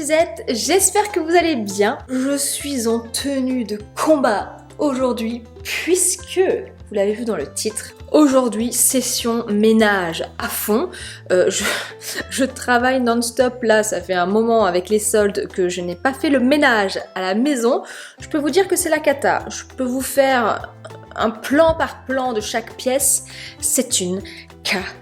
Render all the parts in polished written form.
Suzette, j'espère que vous allez bien. Je suis en tenue de combat aujourd'hui puisque, vous l'avez vu dans le titre, aujourd'hui session ménage à fond. Je travaille non-stop là, ça fait un moment avec les soldes que je n'ai pas fait le ménage à la maison. Je peux vous dire que c'est la cata. Je peux vous faire un plan par plan de chaque pièce. C'est une catastrophe.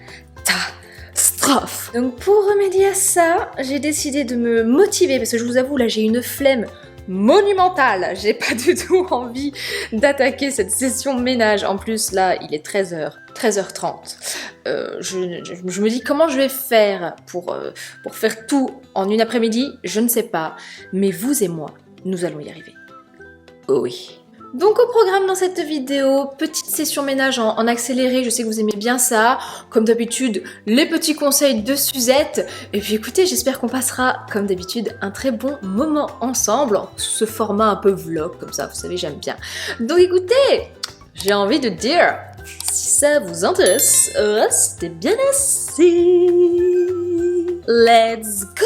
Donc pour remédier à ça, j'ai décidé de me motiver parce que je vous avoue là j'ai une flemme monumentale. J'ai pas du tout envie d'attaquer cette session ménage. En plus là il est 13h30. Je me dis comment je vais faire pour faire tout en une après-midi. Je ne sais pas. Mais vous et moi, nous allons y arriver. Oh oui. Donc au programme dans cette vidéo, petite session ménage en accéléré, je sais que vous aimez bien ça. Comme d'habitude, les petits conseils de Suzette. Et puis écoutez, j'espère qu'on passera comme d'habitude un très bon moment ensemble, sous ce format un peu vlog, comme ça, vous savez, j'aime bien. Donc écoutez, j'ai envie de dire, si ça vous intéresse, restez bien assis. Let's go!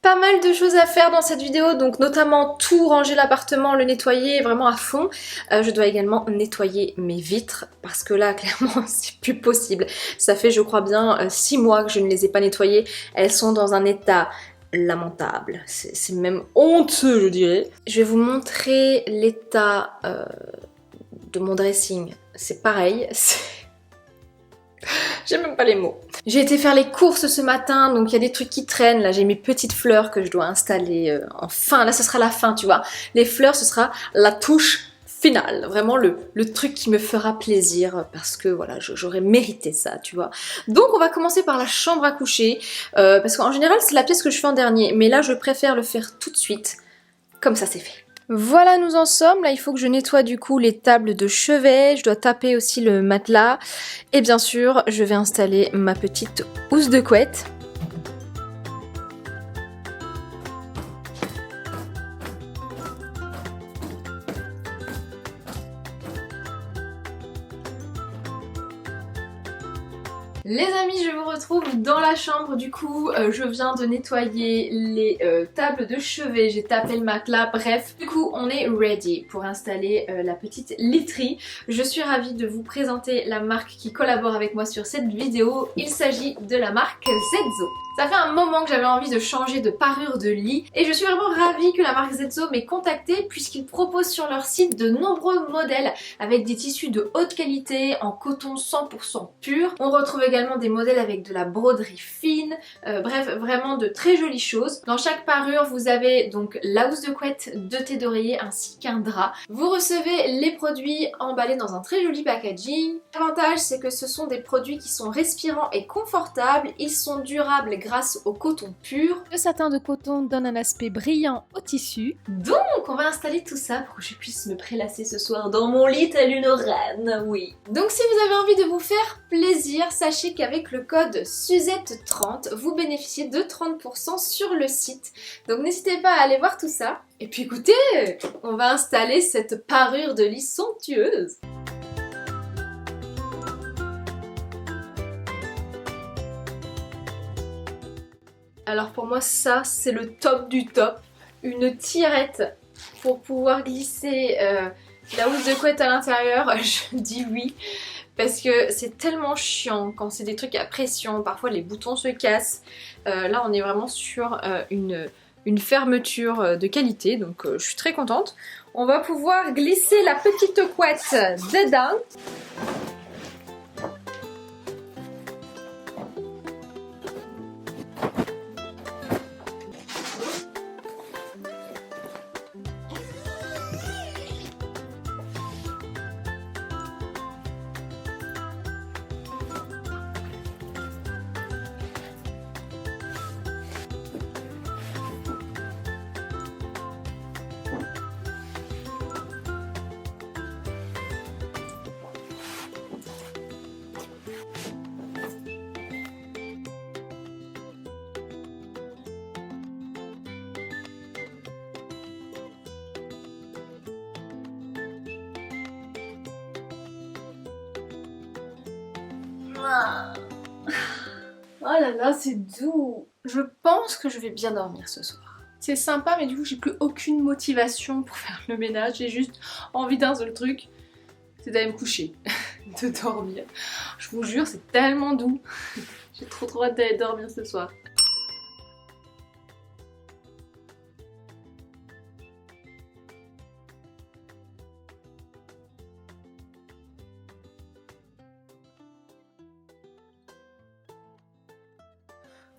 Pas mal de choses à faire dans cette vidéo, donc notamment tout ranger l'appartement, le nettoyer vraiment à fond. Je dois également nettoyer mes vitres parce que là clairement c'est plus possible. Ça fait je crois bien 6 mois que je ne les ai pas nettoyées. Elles sont dans un état lamentable. C'est même honteux je dirais. Je vais vous montrer l'état de mon dressing. C'est pareil. J'ai même pas les mots. J'ai été faire les courses ce matin, donc il y a des trucs qui traînent. Là, j'ai mes petites fleurs que je dois installer enfin. Là, ce sera la fin, tu vois. Les fleurs, ce sera la touche finale. Vraiment le truc qui me fera plaisir parce que voilà, j'aurais mérité ça, tu vois. Donc, on va commencer par la chambre à coucher parce qu'en général, c'est la pièce que je fais en dernier. Mais là, je préfère le faire tout de suite. Comme ça, c'est fait. Voilà, nous en sommes. Là, il faut que je nettoie du coup les tables de chevet. Je dois taper aussi le matelas. Et bien sûr, je vais installer ma petite housse de couette. Les amis, je vous retrouve dans la chambre. Du coup, je viens de nettoyer les tables de chevet, j'ai tapé le matelas, bref. Du coup, on est ready pour installer la petite literie. Je suis ravie de vous présenter la marque qui collabore avec moi sur cette vidéo. Il s'agit de la marque Zezzo. Ça fait un moment que j'avais envie de changer de parure de lit et je suis vraiment ravie que la marque Zezzo m'ait contactée puisqu'ils proposent sur leur site de nombreux modèles avec des tissus de haute qualité en coton 100% pur. On retrouve également des modèles avec de la broderie fine, bref vraiment de très jolies choses. Dans chaque parure vous avez donc la housse de couette, 2 thés d'oreiller ainsi qu'un drap. Vous recevez les produits emballés dans un très joli packaging. L'avantage c'est que ce sont des produits qui sont respirants et confortables, ils sont durables grâce au coton pur. Le satin de coton donne un aspect brillant au tissu. Donc on va installer tout ça pour que je puisse me prélasser ce soir dans mon lit telle une reine, oui. Donc si vous avez envie de vous faire plaisir, sachez qu'avec le code Suzette30, vous bénéficiez de 30% sur le site. Donc n'hésitez pas à aller voir tout ça. Et puis écoutez, on va installer cette parure de lit somptueuse. Alors pour moi ça c'est le top du top, une tirette pour pouvoir glisser la housse de couette à l'intérieur, je dis oui parce que c'est tellement chiant quand c'est des trucs à pression, parfois les boutons se cassent, là on est vraiment sur une fermeture de qualité donc je suis très contente. On va pouvoir glisser la petite couette dedans. Oh là là, c'est doux. Je pense que je vais bien dormir ce soir. C'est sympa, mais du coup j'ai plus aucune motivation pour faire le ménage. J'ai juste envie d'un seul truc, c'est d'aller me coucher, de dormir. Je vous jure, c'est tellement doux. J'ai trop hâte d'aller dormir ce soir.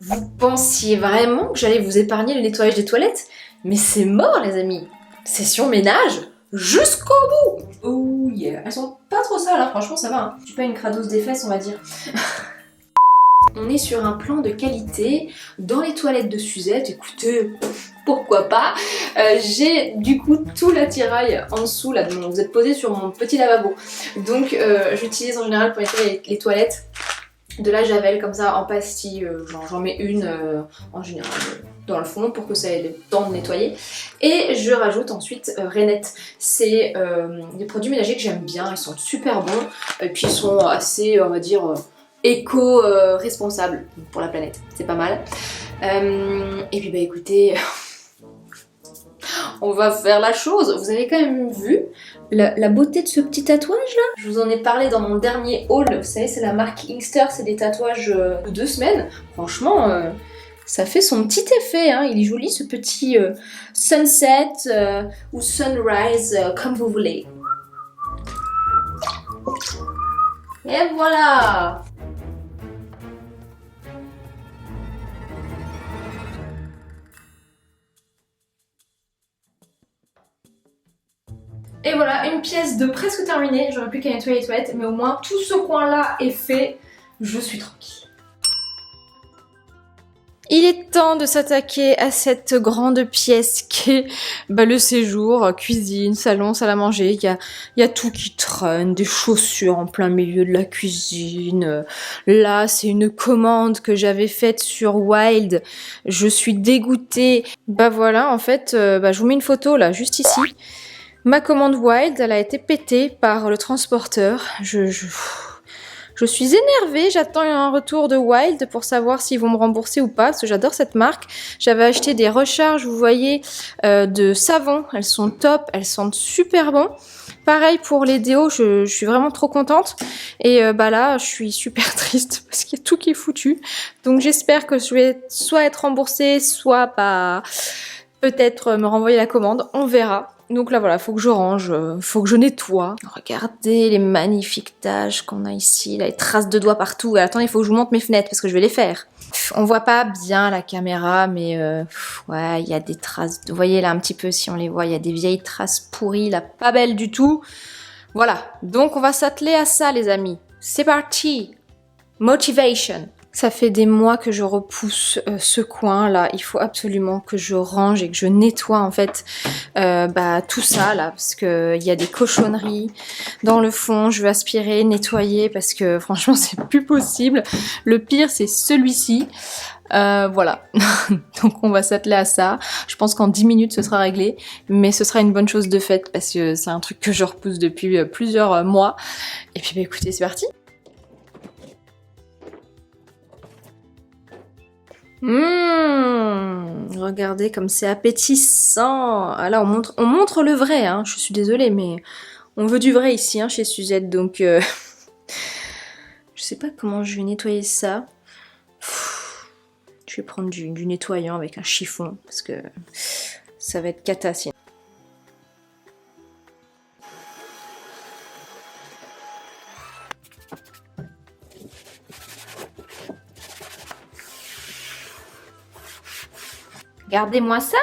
Vous pensiez vraiment que j'allais vous épargner le nettoyage des toilettes? Mais c'est mort les amis! Session ménage jusqu'au bout! Oh yeah! Elles sont pas trop sales, hein. Franchement ça va. Hein. Je suis pas une crados des fesses on va dire. On est sur un plan de qualité dans les toilettes de Suzette. Écoutez, pourquoi pas. J'ai du coup tout l'attirail en dessous là. Vous êtes posé sur mon petit lavabo. Donc j'utilise en général pour nettoyer les toilettes de la javel comme ça en pastille, j'en mets une en général dans le fond pour que ça ait le temps de nettoyer. Et je rajoute ensuite Rainette. C'est des produits ménagers que j'aime bien, ils sont super bons et puis ils sont assez, on va dire, éco-responsables pour la planète, c'est pas mal. Et puis bah écoutez, on va faire la chose. Vous avez quand même vu la beauté de ce petit tatouage là? Je vous en ai parlé dans mon dernier haul, vous savez c'est la marque Inkster, c'est des tatouages de 2 semaines. Franchement, ça fait son petit effet, hein. Il est joli ce petit sunset ou sunrise, comme vous voulez. Et voilà! Et voilà, une pièce de presque terminée. J'aurais plus qu'à nettoyer les toilettes, mais au moins tout ce coin-là est fait. Je suis tranquille. Il est temps de s'attaquer à cette grande pièce qu'est le séjour, cuisine, salon, salle à manger. Il y a tout qui traîne, des chaussures en plein milieu de la cuisine. Là, c'est une commande que j'avais faite sur Wild. Je suis dégoûtée. Voilà, en fait, je vous mets une photo là, juste ici. Ma commande Wild, elle a été pétée par le transporteur. Je suis énervée, j'attends un retour de Wild pour savoir s'ils vont me rembourser ou pas, parce que j'adore cette marque. J'avais acheté des recharges, vous voyez, de savon. Elles sont top, elles sentent super bon. Pareil pour les déos, je suis vraiment trop contente. Et là, je suis super triste parce qu'il y a tout qui est foutu. Donc j'espère que je vais soit être remboursée, soit pas... peut-être me renvoyer la commande, on verra. Donc là voilà, faut que je range, faut que je nettoie. Regardez les magnifiques taches qu'on a ici, là, les traces de doigts partout. Et attendez, il faut que je vous montre mes fenêtres parce que je vais les faire. On voit pas bien la caméra, mais ouais, il y a des traces. Vous voyez là un petit peu si on les voit, il y a des vieilles traces pourries, là, pas belles du tout. Voilà, donc on va s'atteler à ça les amis. C'est parti. Motivation. Ça fait des mois que je repousse ce coin là, il faut absolument que je range et que je nettoie en fait tout ça là, parce que il y a des cochonneries dans le fond, je veux aspirer, nettoyer parce que franchement c'est plus possible. Le pire c'est celui-ci, voilà, donc on va s'atteler à ça. Je pense qu'en 10 minutes ce sera réglé, mais ce sera une bonne chose de faite parce que c'est un truc que je repousse depuis plusieurs mois. Et puis écoutez, c'est parti. Regardez comme c'est appétissant. Ah là, on montre le vrai, hein. Je suis désolée, mais on veut du vrai ici, hein, chez Suzette. Donc, je sais pas comment je vais nettoyer ça. Je vais prendre du nettoyant avec un chiffon, parce que ça va être cata sinon. Regardez-moi ça!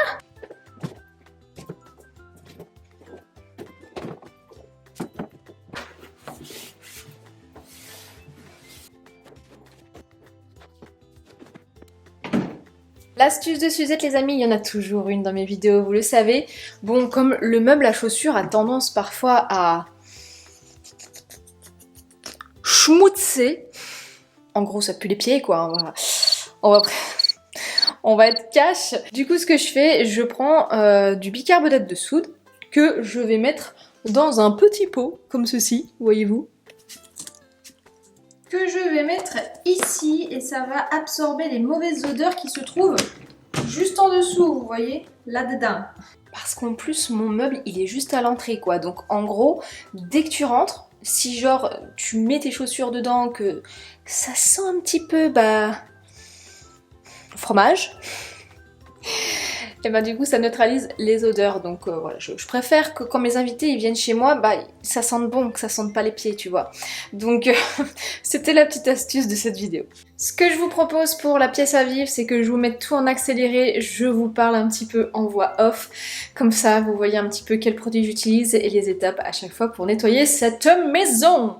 L'astuce de Suzette les amis, il y en a toujours une dans mes vidéos, vous le savez. Bon, comme le meuble à chaussures a tendance parfois à schmoutser, en gros ça pue les pieds quoi, on va être cash. Du coup ce que je fais, je prends du bicarbonate de soude que je vais mettre dans un petit pot, comme ceci, voyez-vous. que je vais mettre ici et ça va absorber les mauvaises odeurs qui se trouvent juste en dessous, vous voyez, là-dedans. Parce qu'en plus, mon meuble, il est juste à l'entrée, quoi. Donc, en gros, dès que tu rentres, si genre, tu mets tes chaussures dedans, que ça sent un petit peu, fromage, et du coup, ça neutralise les odeurs. Donc, voilà, je préfère que quand mes invités, ils viennent chez moi, ça sente bon, que ça sente pas les pieds, tu vois. Donc, c'était la petite astuce de cette vidéo. Ce que je vous propose pour la pièce à vivre, c'est que je vous mette tout en accéléré, je vous parle un petit peu en voix off, comme ça vous voyez un petit peu quels produits j'utilise et les étapes à chaque fois pour nettoyer cette maison.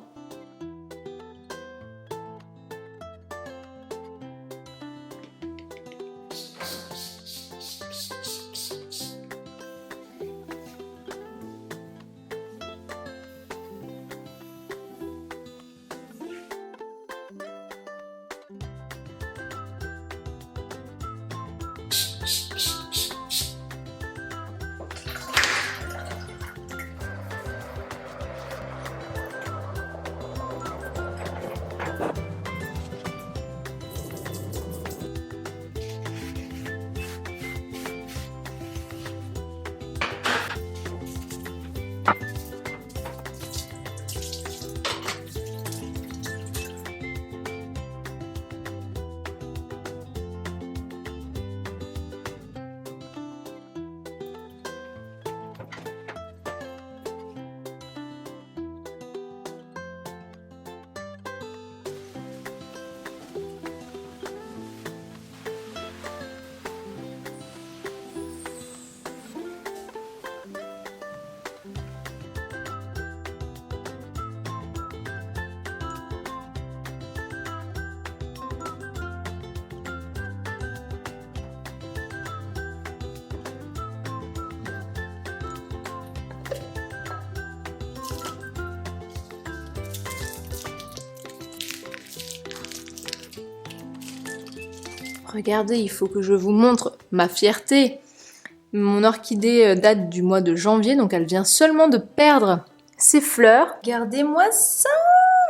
Regardez, il faut que je vous montre ma fierté. Mon orchidée date du mois de janvier, donc elle vient seulement de perdre ses fleurs. Regardez-moi ça!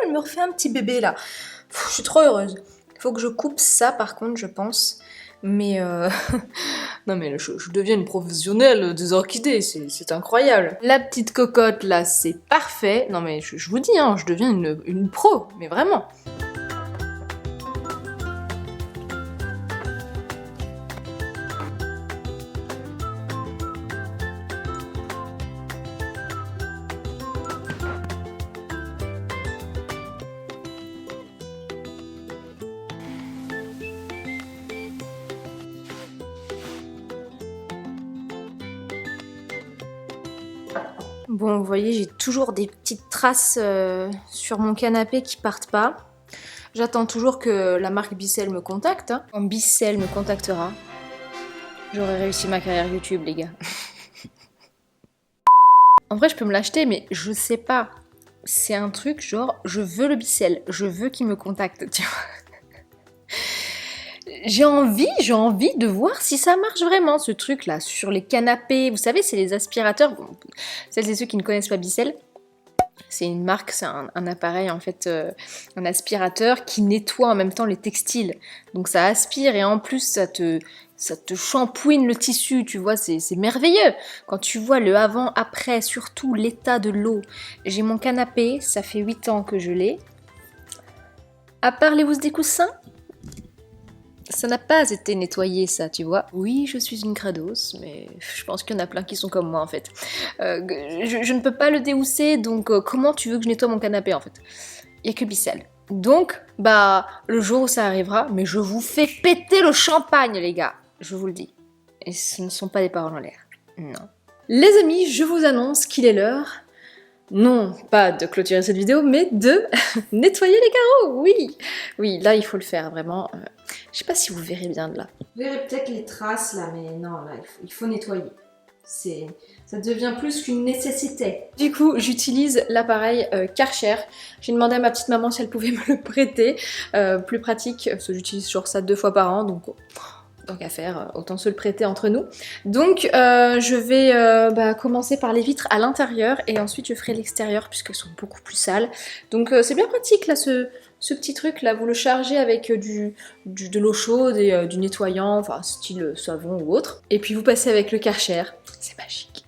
Elle me refait un petit bébé là. Je suis trop heureuse. Il faut que je coupe ça par contre, je pense. Mais non mais je deviens une professionnelle des orchidées, c'est incroyable. La petite cocotte là, c'est parfait. Non mais je vous dis, hein, je deviens une pro, mais vraiment. Bon, vous voyez, j'ai toujours des petites traces sur mon canapé qui partent pas. J'attends toujours que la marque Bissell me contacte. Hein. Quand Bissell me contactera, j'aurai réussi ma carrière YouTube, les gars. En vrai, je peux me l'acheter, mais je sais pas. C'est un truc genre, je veux le Bissell, je veux qu'il me contacte, tu vois. J'ai envie de voir si ça marche vraiment, ce truc-là, sur les canapés. Vous savez, c'est les aspirateurs. Bon, celles et ceux qui ne connaissent pas Bissell, c'est une marque, c'est un appareil, en fait, un aspirateur qui nettoie en même temps les textiles. Donc ça aspire et en plus, ça te shampouine le tissu, tu vois, c'est merveilleux. Quand tu vois le avant-après, surtout l'état de l'eau. J'ai mon canapé, ça fait 8 ans que je l'ai. À part les housses des coussins, ça n'a pas été nettoyé, ça, tu vois. Oui, je suis une crados, mais je pense qu'il y en a plein qui sont comme moi, en fait. Je ne peux pas le déhousser, donc comment tu veux que je nettoie mon canapé, en fait? Il n'y a que Bissell. Donc, le jour où ça arrivera, mais je vous fais péter le champagne, les gars. Je vous le dis. Et ce ne sont pas des paroles en l'air. Non. Les amis, je vous annonce qu'il est l'heure... Non, pas de clôturer cette vidéo, mais de nettoyer les carreaux, oui. Oui, là, il faut le faire, vraiment. Je sais pas si vous verrez bien de là. Vous verrez peut-être les traces, là, mais non, là, il faut nettoyer. Ça devient plus qu'une nécessité. Du coup, j'utilise l'appareil Karcher. J'ai demandé à ma petite maman si elle pouvait me le prêter. Plus pratique, parce que j'utilise genre ça 2 fois par an, donc tant qu'à faire, autant se le prêter entre nous. Donc je vais commencer par les vitres à l'intérieur et ensuite je ferai l'extérieur puisqu'elles sont beaucoup plus sales. Donc c'est bien pratique là ce petit truc là, vous le chargez avec de l'eau chaude et du nettoyant, enfin style savon ou autre. Et puis vous passez avec le Karcher, c'est magique.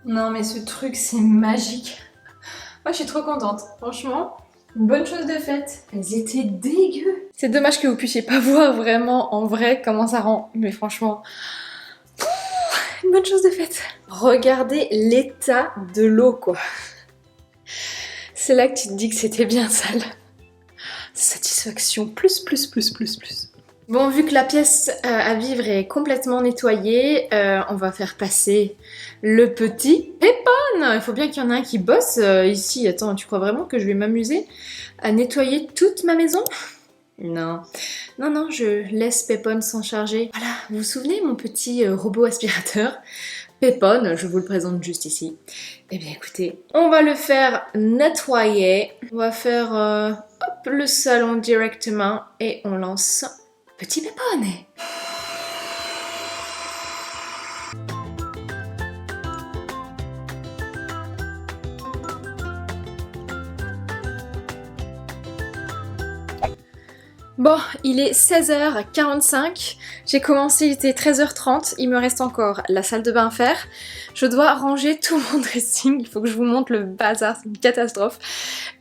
Non mais ce truc c'est magique. Moi je suis trop contente, franchement. Une bonne chose de faite. Elles étaient dégueu. C'est dommage que vous puissiez pas voir vraiment en vrai comment ça rend. Mais franchement, une bonne chose de faite. Regardez l'état de l'eau quoi. C'est là que tu te dis que c'était bien sale. Satisfaction plus. Bon, vu que la pièce à vivre est complètement nettoyée, on va faire passer le petit Pépon. Il faut bien qu'il y en ait un qui bosse ici. Attends, tu crois vraiment que je vais m'amuser à nettoyer toute ma maison? Non, je laisse Pépon s'en charger. Voilà, vous vous souvenez mon petit robot aspirateur? Pépon, je vous le présente juste ici. Eh bien écoutez, on va le faire nettoyer. On va faire hop, le salon directement et on lance Petit Pépon. Bon, il est 16h45, j'ai commencé, il était 13h30, il me reste encore la salle de bain à faire. Je dois ranger tout mon dressing, il faut que je vous montre le bazar, c'est une catastrophe.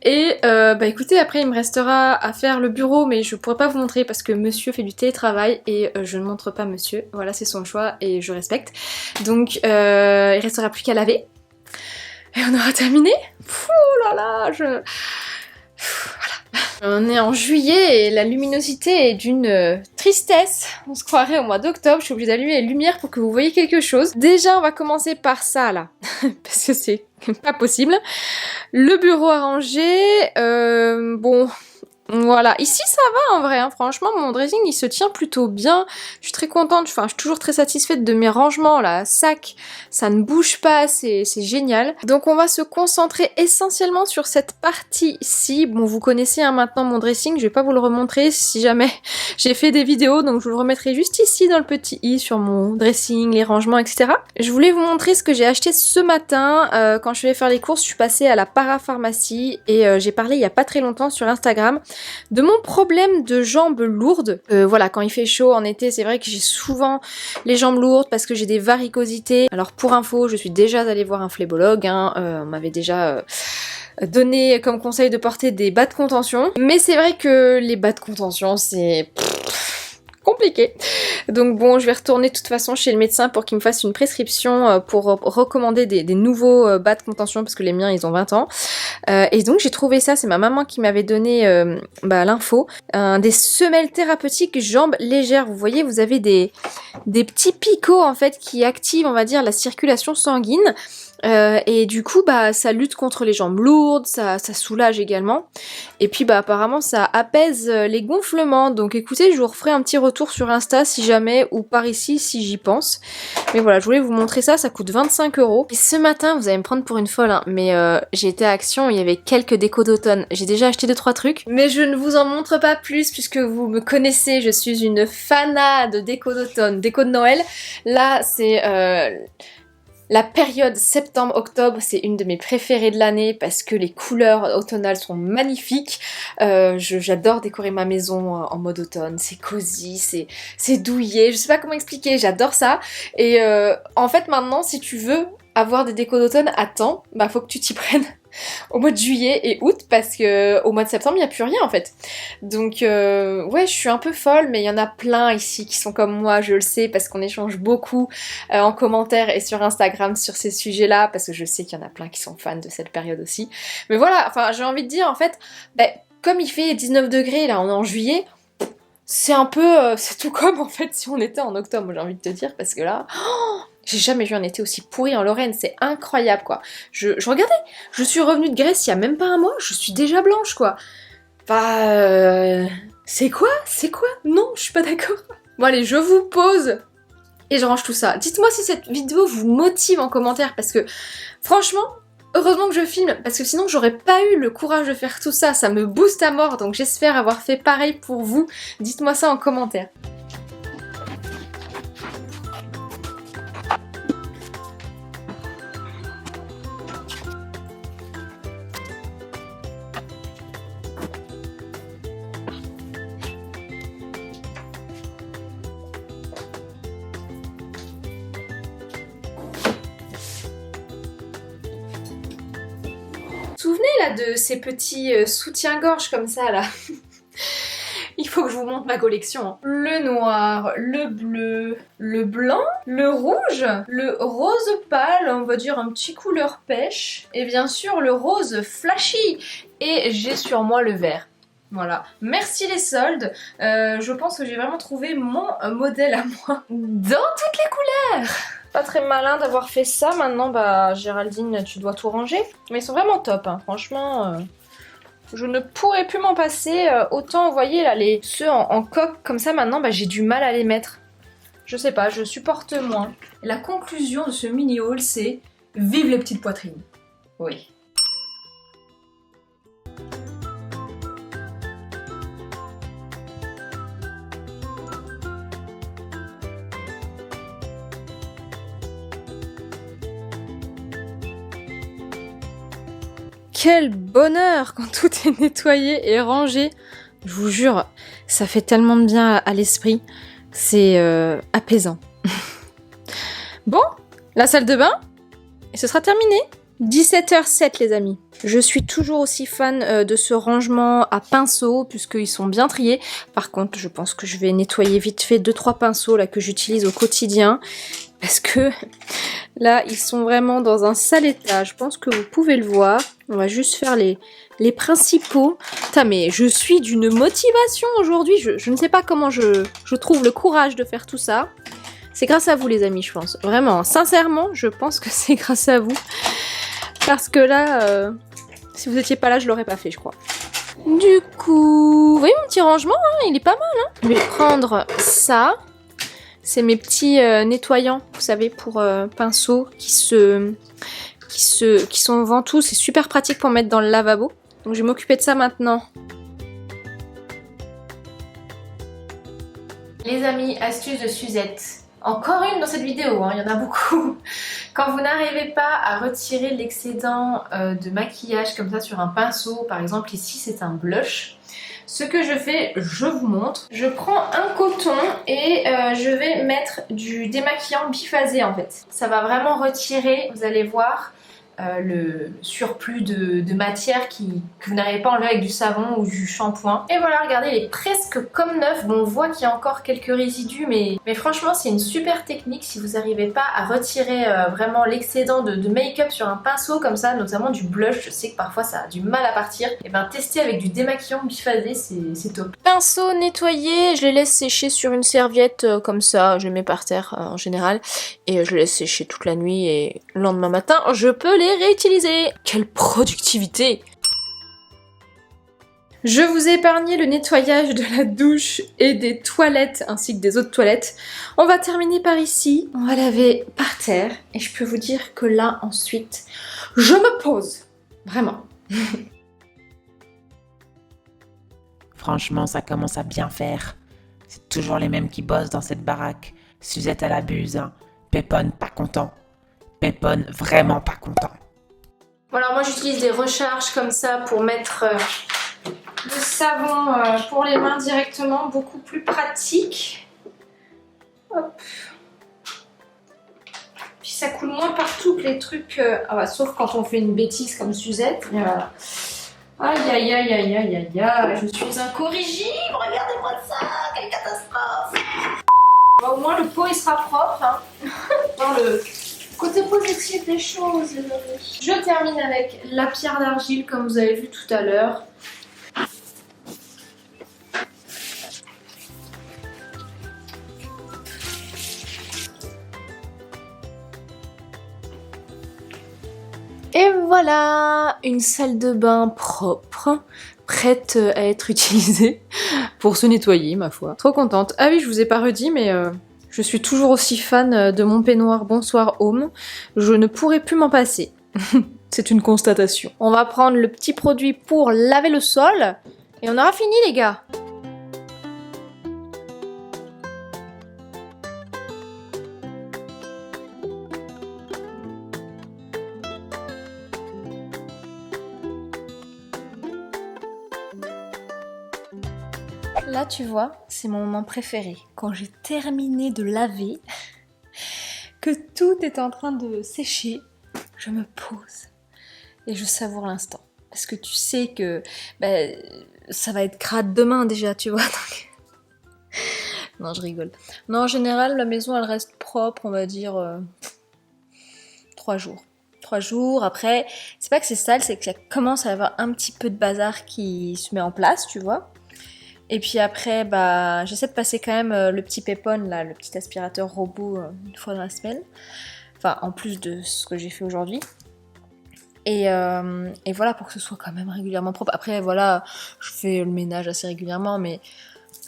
Et écoutez, après il me restera à faire le bureau, mais je pourrais pas vous montrer parce que monsieur fait du télétravail et je ne montre pas monsieur. Voilà, c'est son choix et je respecte. Donc il restera plus qu'à laver. Et on aura terminé. Ouh là là, on est en juillet et la luminosité est d'une tristesse. On se croirait au mois d'octobre. Je suis obligée d'allumer les lumières pour que vous voyez quelque chose. Déjà, on va commencer par ça là, parce que c'est pas possible. Le bureau à ranger. Bon. Voilà, ici ça va en vrai, hein. Franchement mon dressing il se tient plutôt bien, je suis très contente, enfin je suis toujours très satisfaite de mes rangements là, sac, ça ne bouge pas, c'est génial. Donc on va se concentrer essentiellement sur cette partie-ci, bon vous connaissez hein, maintenant mon dressing, je vais pas vous le remontrer si jamais j'ai fait des vidéos, donc je vous le remettrai juste ici dans le petit i sur mon dressing, les rangements etc. Je voulais vous montrer ce que j'ai acheté ce matin, quand je suis allée faire les courses, je suis passée à la parapharmacie et j'ai parlé il y a pas très longtemps sur Instagram de mon problème de jambes lourdes. Voilà, quand il fait chaud en été, c'est vrai que j'ai souvent les jambes lourdes parce que j'ai des varicosités. Alors pour info, je suis déjà allée voir un phlébologue, hein, on m'avait déjà donné comme conseil de porter des bas de contention. Mais c'est vrai que les bas de contention, c'est compliqué. Donc bon, je vais retourner de toute façon chez le médecin pour qu'il me fasse une prescription pour recommander des nouveaux bas de contention parce que les miens ils ont 20 ans. Et donc j'ai trouvé ça, c'est ma maman qui m'avait donné l'info. Des semelles thérapeutiques jambes légères. Vous voyez, vous avez des petits picots en fait qui activent on va dire la circulation sanguine. Et du coup ça lutte contre les jambes lourdes, ça soulage également et puis apparemment ça apaise les gonflements, donc écoutez je vous referai un petit retour sur Insta si jamais ou par ici si j'y pense, mais voilà je voulais vous montrer ça, ça coûte 25 €. Et ce matin vous allez me prendre pour une folle hein, mais j'ai été à Action, il y avait quelques décos d'automne, j'ai déjà acheté 2-3 trucs mais je ne vous en montre pas plus puisque vous me connaissez, je suis une fanat de déco d'automne, déco de Noël. Là c'est la période septembre-octobre, c'est une de mes préférées de l'année parce que les couleurs automnales sont magnifiques. J'adore décorer ma maison en mode automne, c'est cosy, c'est douillet, je sais pas comment expliquer, j'adore ça. Et en fait maintenant, si tu veux avoir des décos d'automne à temps, faut que tu t'y prennes. au mois de juillet et août parce que au mois de septembre il n'y a plus rien en fait. Donc ouais, je suis un peu folle, mais il y en a plein ici qui sont comme moi, je le sais, parce qu'on échange beaucoup en commentaire et sur Instagram sur ces sujets-là, parce que je sais qu'il y en a plein qui sont fans de cette période aussi. Mais voilà, enfin j'ai envie de dire en fait, comme il fait 19 degrés là, on est en juillet, c'est un peu, c'est tout comme en fait si on était en octobre, j'ai envie de te dire, parce que là, j'ai jamais vu un été aussi pourri en Lorraine, c'est incroyable quoi. Je regardais, je suis revenue de Grèce il y a même pas un mois, je suis déjà blanche quoi. Enfin, c'est quoi? C'est quoi? Non, je suis pas d'accord. Bon allez, je vous pose et je range tout ça. Dites-moi si cette vidéo vous motive en commentaire parce que franchement, heureusement que je filme parce que sinon j'aurais pas eu le courage de faire tout ça. Ça me booste à mort donc j'espère avoir fait pareil pour vous. Dites-moi ça en commentaire. Vous vous souvenez là de ces petits soutiens-gorge comme ça là? Il faut que je vous montre ma collection. Hein. Le noir, le bleu, le blanc, le rouge, le rose pâle, on va dire un petit couleur pêche, et bien sûr le rose flashy. Et j'ai sur moi le vert. Voilà. Merci les soldes. Je pense que j'ai vraiment trouvé mon modèle à moi dans toutes les couleurs. Pas très malin d'avoir fait ça. Maintenant, bah Géraldine, tu dois tout ranger. Mais ils sont vraiment top, hein. Franchement. Je ne pourrais plus m'en passer. Autant, vous voyez, là, ceux en coque comme ça, maintenant, bah, j'ai du mal à les mettre. Je sais pas, je supporte moins. Et la conclusion de ce mini haul, c'est vive les petites poitrines. Oui. Quel bonheur quand tout est nettoyé et rangé. Je vous jure, ça fait tellement de bien à l'esprit. C'est apaisant. Bon, la salle de bain, et ce sera terminé. 17h07 les amis. Je suis toujours aussi fan de ce rangement à pinceau puisqu'ils sont bien triés. Par contre, je pense que je vais nettoyer vite fait 2-3 pinceaux là que j'utilise au quotidien. Parce que là, ils sont vraiment dans un sale état. Je pense que vous pouvez le voir. On va juste faire les principaux. Putain, mais je suis d'une motivation aujourd'hui. Je ne sais pas comment je trouve le courage de faire tout ça. C'est grâce à vous les amis, je pense. Vraiment, sincèrement, je pense que c'est grâce à vous. Parce que là, si vous n'étiez pas là, je l'aurais pas fait, je crois. Du coup, vous voyez mon petit rangement, hein, il est pas mal. Hein. Je vais prendre ça. C'est mes petits nettoyants, vous savez, pour pinceaux qui sont ventous. C'est super pratique pour mettre dans le lavabo. Donc je vais m'occuper de ça maintenant. Les amis, astuce de Suzette. Encore une dans cette vidéo, hein, il y en a beaucoup. Quand vous n'arrivez pas à retirer l'excédent de maquillage comme ça sur un pinceau, par exemple ici c'est un blush. Ce que je fais, je vous montre. Je prends un coton et je vais mettre du démaquillant biphasé en fait. Ça va vraiment retirer, vous allez voir, le surplus de matière que vous n'arrivez pas à enlever avec du savon ou du shampoing. Et voilà, regardez, il est presque comme neuf. Bon, on voit qu'il y a encore quelques résidus, mais franchement, c'est une super technique si vous n'arrivez pas à retirer vraiment l'excédent de make-up sur un pinceau comme ça, notamment du blush. Je sais que parfois ça a du mal à partir. Et bien, tester avec du démaquillant biphasé, c'est top. Pinceau nettoyé, je les laisse sécher sur une serviette comme ça. Je les mets par terre en général et je les laisse sécher toute la nuit et le lendemain matin, je peux les réutiliser. Quelle productivité! Je vous ai épargné le nettoyage de la douche et des toilettes ainsi que des autres toilettes. On va terminer par ici. On va laver par terre et je peux vous dire que là ensuite, je me pose. Vraiment. Franchement, ça commence à bien faire. C'est toujours les mêmes qui bossent dans cette baraque. Suzette, elle abuse, hein. Pépone, pas content. Pépone, vraiment pas content. Bon alors moi j'utilise des recharges comme ça pour mettre le savon pour les mains directement, beaucoup plus pratique. Hop. Puis ça coule moins partout que les trucs... Ah bah, sauf quand on fait une bêtise comme Suzette. Et voilà. Aïe aïe aïe aïe aïe aïe aïe. Je suis incorrigible, regardez-moi ça, quelle catastrophe. Bon, au moins le pot il sera propre. Hein. Dans le côté positif des choses, les amis. Je termine avec la pierre d'argile comme vous avez vu tout à l'heure. Et voilà, une salle de bain propre, prête à être utilisée pour se nettoyer, ma foi. Trop contente. Ah oui, je vous ai pas redit, mais je suis toujours aussi fan de mon peignoir Bonsoir Home. Je ne pourrais plus m'en passer. C'est une constatation. On va prendre le petit produit pour laver le sol, et on aura fini, les gars. Là, tu vois, c'est mon moment préféré. Quand j'ai terminé de laver, que tout est en train de sécher, je me pose et je savoure l'instant. Parce que tu sais que ça va être crade demain déjà, tu vois. Donc... Non, je rigole. Non, en général, la maison, elle reste propre, on va dire 3 jours. 3 jours, après, c'est pas que c'est sale, c'est que ça commence à y avoir un petit peu de bazar qui se met en place, tu vois. Et puis après, bah, j'essaie de passer quand même le petit Pepon, là, le petit aspirateur robot, une fois dans la semaine. Enfin, en plus de ce que j'ai fait aujourd'hui. Et voilà, pour que ce soit quand même régulièrement propre. Après, voilà, je fais le ménage assez régulièrement, mais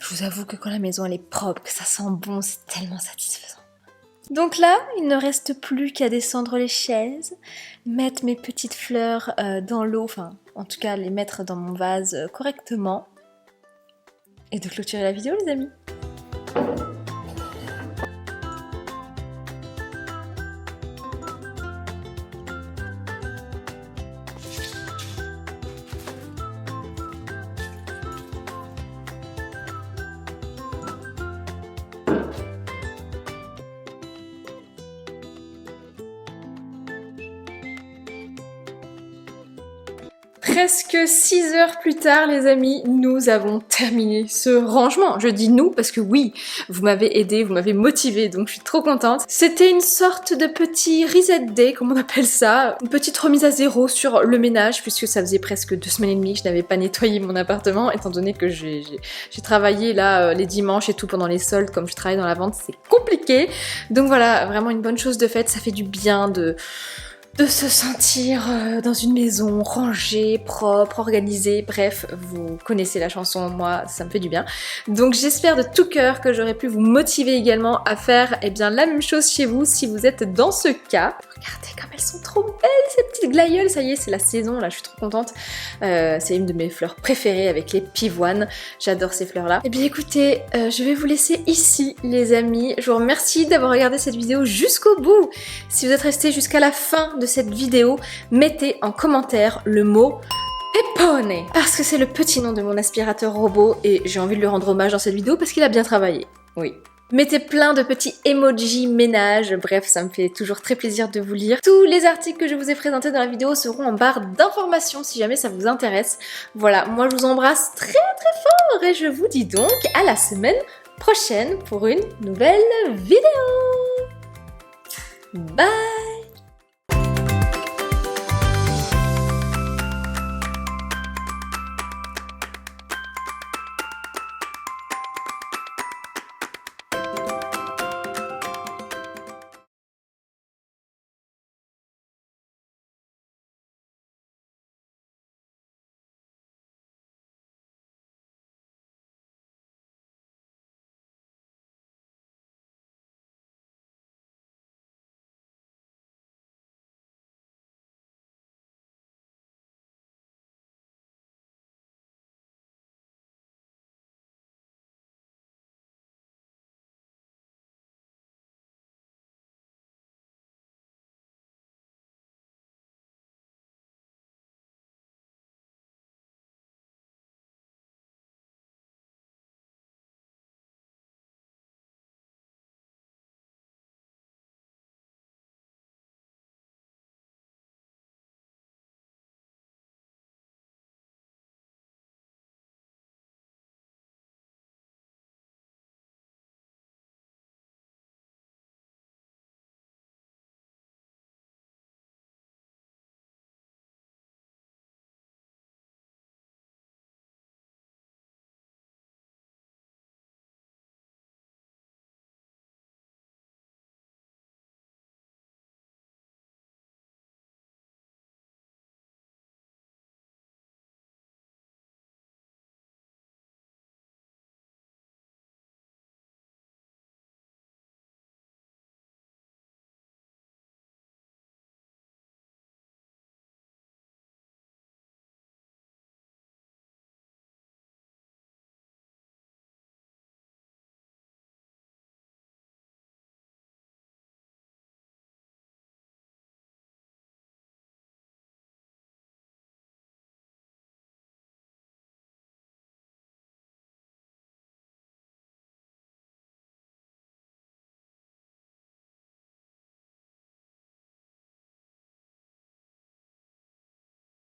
je vous avoue que quand la maison elle est propre, que ça sent bon, c'est tellement satisfaisant. Donc là, il ne reste plus qu'à descendre les chaises, mettre mes petites fleurs dans l'eau, enfin, en tout cas, les mettre dans mon vase correctement. Et de clôturer la vidéo, les amis. Presque 6 heures plus tard, les amis, nous avons terminé ce rangement. Je dis nous parce que oui, vous m'avez aidé, vous m'avez motivé, donc je suis trop contente. C'était une sorte de petit reset day, comme on appelle ça, une petite remise à zéro sur le ménage, puisque ça faisait presque 2 semaines et demie que je n'avais pas nettoyé mon appartement, étant donné que j'ai travaillé là les dimanches et tout pendant les soldes, comme je travaille dans la vente, c'est compliqué. Donc voilà, vraiment une bonne chose de faite, ça fait du bien de se sentir dans une maison rangée, propre, organisée, bref, vous connaissez la chanson, moi ça me fait du bien. Donc j'espère de tout cœur que j'aurai pu vous motiver également à faire la même chose chez vous si vous êtes dans ce cas. Regardez comme elles sont trop belles ces petites glaïeuls, ça y est c'est la saison là, je suis trop contente. C'est une de mes fleurs préférées avec les pivoines, j'adore ces fleurs là. Et bien écoutez, je vais vous laisser ici les amis, je vous remercie d'avoir regardé cette vidéo jusqu'au bout. Si vous êtes restés jusqu'à la fin de cette vidéo, mettez en commentaire le mot Pepone parce que c'est le petit nom de mon aspirateur robot et j'ai envie de lui rendre hommage dans cette vidéo parce qu'il a bien travaillé. Oui. Mettez plein de petits emojis ménage, bref, ça me fait toujours très plaisir de vous lire. Tous les articles que je vous ai présentés dans la vidéo seront en barre d'informations si jamais ça vous intéresse. Voilà, moi je vous embrasse très fort et je vous dis donc à la semaine prochaine pour une nouvelle vidéo. Bye!